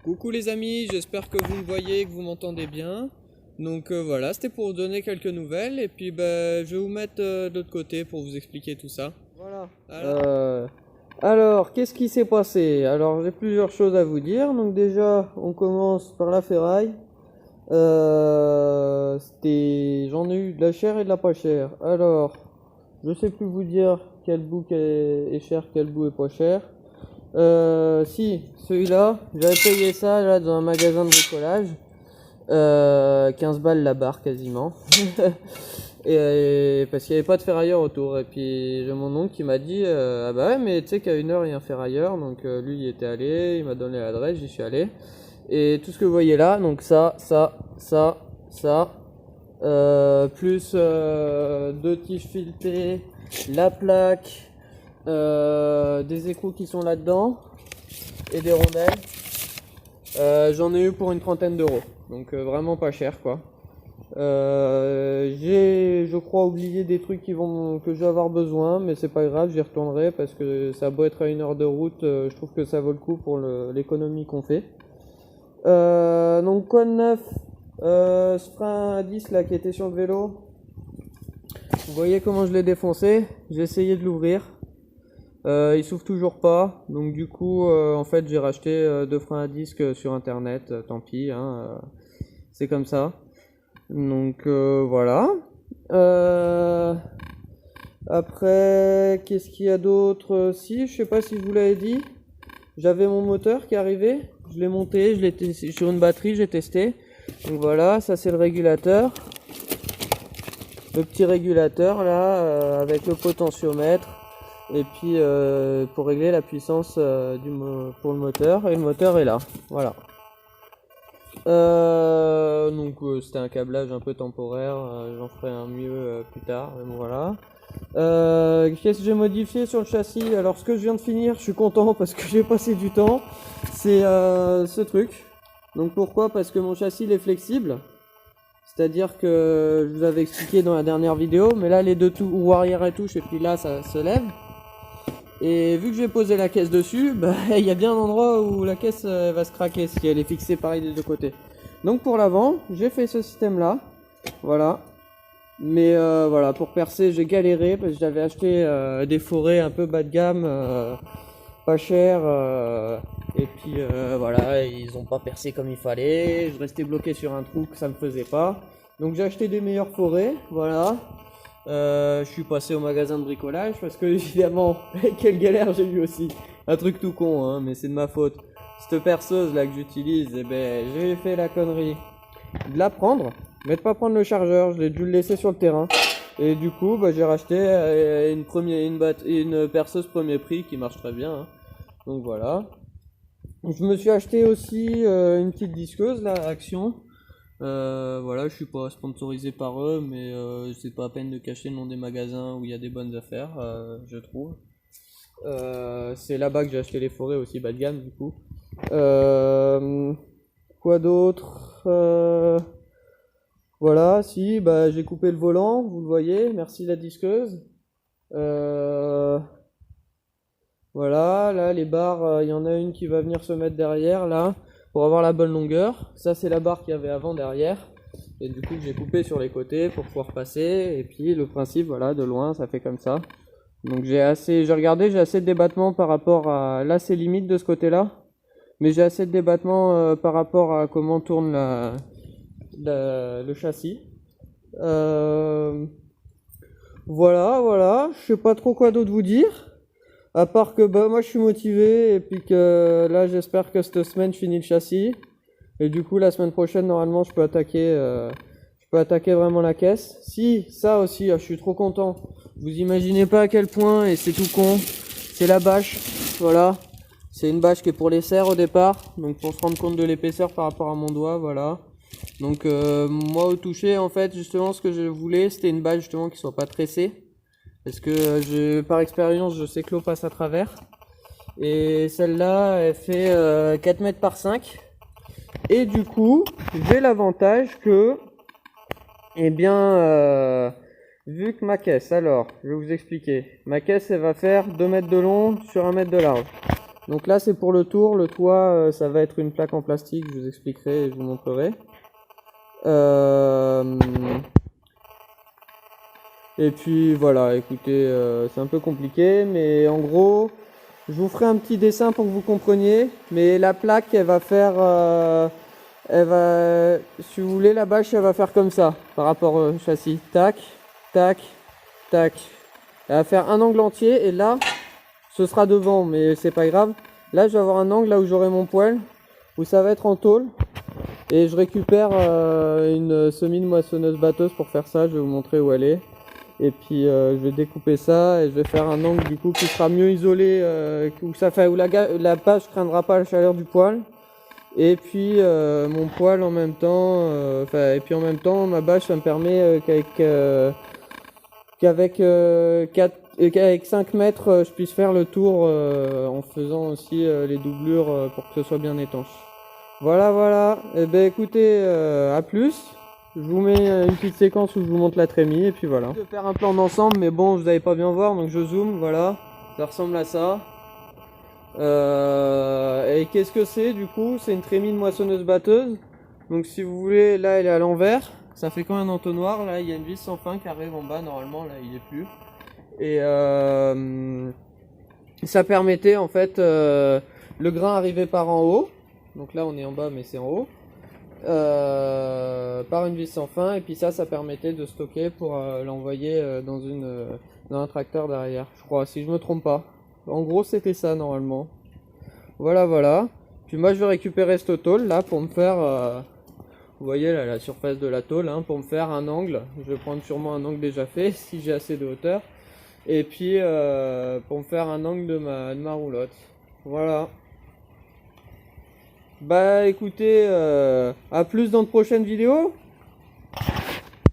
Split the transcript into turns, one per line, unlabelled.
Coucou les amis, j'espère que vous me voyez et que vous m'entendez bien. Donc voilà, c'était pour vous donner quelques nouvelles et puis je vais vous mettre de l'autre côté pour vous expliquer tout ça.
Voilà.
Alors,
Alors, qu'est-ce qui s'est passé? Alors, j'ai plusieurs choses à vous dire. Donc déjà, on commence par la ferraille. J'en ai eu de la chère et de la pas chère. Alors, je sais plus vous dire quel bout est cher, quel bout est pas cher. Si, celui-là, j'avais payé ça là dans un magasin de bricolage. 15 balles la barre quasiment. Et parce qu'il n'y avait pas de ferrailleur autour. Et puis j'ai mon oncle qui m'a dit ah bah ouais, mais tu sais qu'à 1 heure il y a un ferrailleur. Donc lui il était allé, il m'a donné l'adresse, j'y suis allé. Et tout ce que vous voyez là, donc ça, plus deux tiges filetées, la plaque, des écrous qui sont là-dedans et des rondelles. J'en ai eu pour une 30aine d'euros. Donc vraiment pas cher quoi. J'ai, je crois, oublié des trucs que je vais avoir besoin, mais c'est pas grave, j'y retournerai parce que ça a beau être à 1 heure de route, je trouve que ça vaut le coup pour l'économie qu'on fait. Donc quoi de neuf? Ce frein à 10 là qui était sur le vélo, vous voyez comment je l'ai défoncé? J'ai essayé de l'ouvrir. Il s'ouvre toujours pas, donc du coup en fait j'ai racheté 2 freins à disque sur internet, tant pis, hein, c'est comme ça. Donc voilà. Après, qu'est-ce qu'il y a d'autre? Si, je sais pas si je vous l'avais dit, j'avais mon moteur qui arrivait, je l'ai monté, je l'ai testé sur une batterie, j'ai testé. Donc voilà, ça c'est le régulateur. Le petit régulateur là, avec le potentiomètre. Et puis pour régler la puissance pour le moteur, et le moteur est là, voilà. Donc c'était un câblage un peu temporaire, j'en ferai un mieux plus tard, mais bon, voilà. Qu'est-ce que j'ai modifié sur le châssis? Alors ce que je viens de finir, je suis content parce que j'ai passé du temps, c'est ce truc. Donc pourquoi? Parce que mon châssis il est flexible, c'est-à-dire que je vous avais expliqué dans la dernière vidéo, mais là les deux roues arrière et touche, et puis là ça se lève. Et vu que j'ai posé la caisse dessus, il y a bien un endroit où la caisse va se craquer si elle est fixée pareil des deux côtés. Donc pour l'avant, j'ai fait ce système là, voilà. Mais voilà, pour percer j'ai galéré parce que j'avais acheté des forêts un peu bas de gamme, pas cher, et puis voilà, ils ont pas percé comme il fallait. Je restais bloqué sur un trou que ça me faisait pas. Donc j'ai acheté des meilleures forêts, voilà. Je suis passé au magasin de bricolage parce que évidemment, quelle galère j'ai eu aussi. Un truc tout con, hein, mais c'est de ma faute. Cette perceuse là que j'utilise, j'ai fait la connerie de la prendre, mais de pas prendre le chargeur. Je l'ai dû le laisser sur le terrain. Et du coup, j'ai racheté une perceuse premier prix qui marche très bien. Hein. Donc voilà. Je me suis acheté aussi une petite disqueuse là, Action. Voilà, je suis pas sponsorisé par eux, mais c'est pas à peine de cacher le nom des magasins où il y a des bonnes affaires, je trouve. C'est là-bas que j'ai acheté les forêts aussi bas de gamme du coup. Quoi d'autre? Voilà, si, j'ai coupé le volant, vous le voyez, merci la disqueuse. Voilà, là les barres, il y en a une qui va venir se mettre derrière là. Pour avoir la bonne longueur, ça c'est la barre qu'il y avait avant derrière, et du coup j'ai coupé sur les côtés pour pouvoir passer, et puis le principe voilà de loin ça fait comme ça. Donc j'ai assez de débattement par rapport à, là c'est limite de ce côté là, mais j'ai assez de débattement par rapport à comment tourne le châssis. Voilà, je sais pas trop quoi d'autre vous dire. À part que moi je suis motivé et puis que là j'espère que cette semaine je finis le châssis et du coup la semaine prochaine normalement je peux attaquer vraiment la caisse. Si ça aussi je suis trop content. Vous imaginez pas à quel point, et c'est tout con, c'est la bâche. Voilà, c'est une bâche qui est pour les serres au départ, donc pour se rendre compte de l'épaisseur par rapport à mon doigt, voilà. Donc moi au toucher en fait justement ce que je voulais c'était une bâche justement qui soit pas tressée. Parce que par expérience, je sais que l'eau passe à travers. Et celle-là, elle fait 4 mètres par 5. Et du coup, j'ai l'avantage que, vu que ma caisse, alors, je vais vous expliquer. Ma caisse, elle va faire 2 mètres de long sur 1 mètre de large. Donc là c'est pour le tour, le toit ça va être une plaque en plastique, je vous expliquerai et je vous montrerai. Et puis voilà, écoutez, c'est un peu compliqué, mais en gros, je vous ferai un petit dessin pour que vous compreniez. Mais la plaque, elle va faire, si vous voulez, la bâche, elle va faire comme ça, par rapport au châssis. Tac, tac, tac. Elle va faire un angle entier, et là, ce sera devant, mais c'est pas grave. Là, je vais avoir un angle là où j'aurai mon poêle, où ça va être en tôle. Et je récupère une semi-moissonneuse batteuse pour faire ça, je vais vous montrer où elle est. Et puis je vais découper ça et je vais faire un angle du coup qui sera mieux isolé, où la bâche ne craindra pas la chaleur du poêle. Et puis mon poêle en même temps, et puis en même temps ma bâche ça me permet qu'avec 5 mètres je puisse faire le tour en faisant aussi les doublures pour que ce soit bien étanche. Voilà. Et ben écoutez, à plus. Je vous mets une petite séquence où je vous montre la trémie et puis voilà. Je vais faire un plan d'ensemble mais bon vous n'allez pas bien voir donc je zoome, voilà. Ça ressemble à ça. Et qu'est-ce que c'est du coup? C'est une trémie de moissonneuse batteuse. Donc si vous voulez, là elle est à l'envers. Ça fait comme un entonnoir, là il y a une vis sans fin qui arrive en bas, normalement là il est plus. Et ça permettait en fait le grain arrivait par en haut. Donc là on est en bas mais c'est en haut. Par une vis sans fin et puis ça permettait de stocker pour l'envoyer dans un tracteur derrière, je crois, si je me trompe pas. En gros c'était ça normalement. Voilà. Puis moi je vais récupérer cette tôle là pour me faire vous voyez là la surface de la tôle hein, pour me faire un angle. Je vais prendre sûrement un angle déjà fait si j'ai assez de hauteur. Et puis pour me faire un angle de ma roulotte. Voilà. Bah écoutez, à plus dans de prochaines vidéos.